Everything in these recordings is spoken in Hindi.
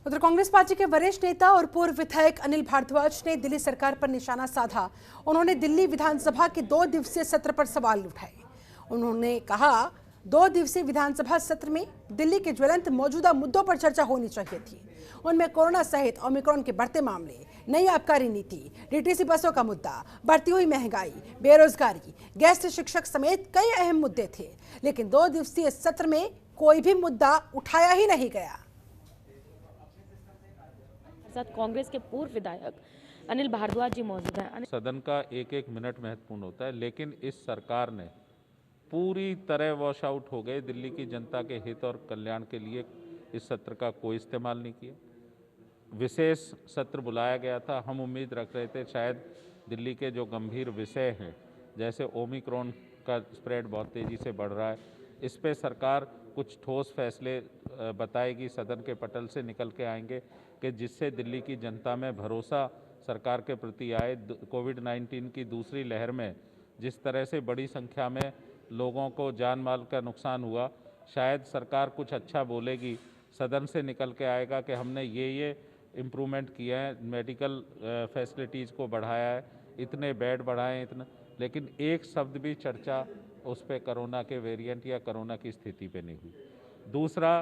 उधर कांग्रेस पार्टी के वरिष्ठ नेता और पूर्व विधायक अनिल भारद्वाज ने दिल्ली सरकार पर निशाना साधा। उन्होंने दिल्ली विधानसभा के 2 दिवसीय सत्र पर सवाल उठाए। उन्होंने कहा 2 दिवसीय विधानसभा सत्र में दिल्ली के ज्वलंत मौजूदा मुद्दों पर चर्चा होनी चाहिए थी। उनमें कोरोना सहित ओमिक्रॉन के बढ़ते मामले, नई आबकारी नीति, डीटीसी बसों का मुद्दा, बढ़ती हुई महंगाई, बेरोजगारी, गेस्ट शिक्षक समेत कई अहम मुद्दे थे। लेकिन 2 दिवसीय सत्र में कोई भी मुद्दा उठाया ही नहीं गया। साथ कांग्रेस के पूर्व विधायक अनिल भारद्वाज जी मौजूद हैं। सदन का एक एक मिनट महत्वपूर्ण होता है, लेकिन इस सरकार ने पूरी तरह वॉश आउट हो गए। दिल्ली की जनता के हित और कल्याण के लिए इस सत्र का कोई इस्तेमाल नहीं किया। विशेष सत्र बुलाया गया था, हम उम्मीद रख रहे थे शायद दिल्ली के जो गंभीर विषय हैं, जैसे ओमिक्रॉन का स्प्रेड बहुत तेज़ी से बढ़ रहा है, इस पे सरकार कुछ ठोस फैसले बताएगी, सदन के पटल से निकल के आएंगे कि जिससे दिल्ली की जनता में भरोसा सरकार के प्रति आए। कोविड-19 की दूसरी लहर में जिस तरह से बड़ी संख्या में लोगों को जान माल का नुकसान हुआ, शायद सरकार कुछ अच्छा बोलेगी, सदन से निकल के आएगा कि हमने ये इम्प्रूवमेंट किया है, मेडिकल फैसिलिटीज़ को बढ़ाया है, इतने बेड बढ़ाए हैं, इतने, लेकिन एक शब्द भी चर्चा उस पर कोरोना के वेरिएंट या कोरोना की स्थिति पे नहीं हुई। दूसरा,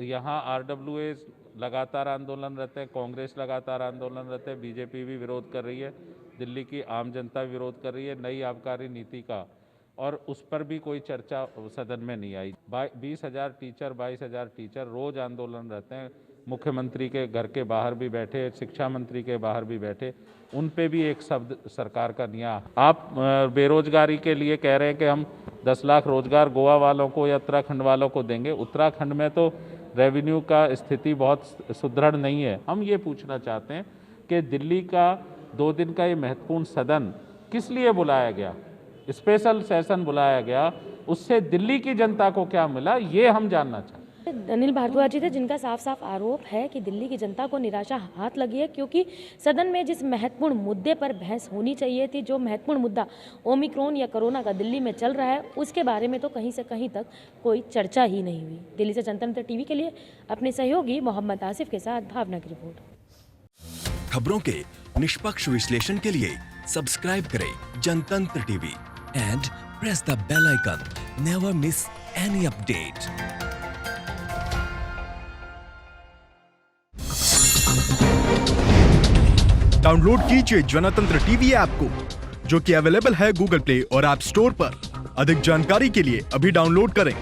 यहाँ RWA लगातार आंदोलनरत है, कांग्रेस लगातार आंदोलनरत है, बीजेपी भी विरोध कर रही है, दिल्ली की आम जनता विरोध कर रही है नई आबकारी नीति का, और उस पर भी कोई चर्चा सदन में नहीं आई। 20,000 टीचर 22,000 टीचर रोज आंदोलन रहते हैं, मुख्यमंत्री के घर के बाहर भी बैठे, शिक्षा मंत्री के बाहर भी बैठे, उन पे भी एक शब्द सरकार का नहीं आया। आप बेरोजगारी के लिए कह रहे हैं कि हम 10 लाख रोजगार गोवा वालों को या उत्तराखंड वालों को देंगे। उत्तराखंड में तो रेवेन्यू का स्थिति बहुत सुदृढ़ नहीं है। हम ये पूछना चाहते हैं कि दिल्ली का 2 दिन का ये महत्वपूर्ण सदन किस लिए बुलाया गया, स्पेशल सेशन बुलाया गया, उससे दिल्ली की जनता को क्या मिला, ये हम जानना चाहते हैं। अनिल भारद्वाज जी थे जिनका साफ साफ आरोप है कि दिल्ली की जनता को निराशा हाथ लगी है, क्योंकि सदन में जिस महत्वपूर्ण मुद्दे पर बहस होनी चाहिए थी, जो महत्वपूर्ण मुद्दा ओमिक्रॉन या कोरोना का दिल्ली में चल रहा है, उसके बारे में तो कहीं से कहीं तक कोई चर्चा ही नहीं हुई। दिल्ली से जनतंत्र टीवी के लिए अपने सहयोगी मोहम्मद आसिफ के साथ भावना की रिपोर्ट। खबरों के निष्पक्ष विश्लेषण के लिए सब्सक्राइब करें जनतंत्र TV and press the bell icon. Never miss any update. Download कीजिए जनतंत्र टीवी ऐप को, जो कि अवेलेबल है गूगल प्ले और ऐप स्टोर पर। अधिक जानकारी के लिए अभी डाउनलोड करें।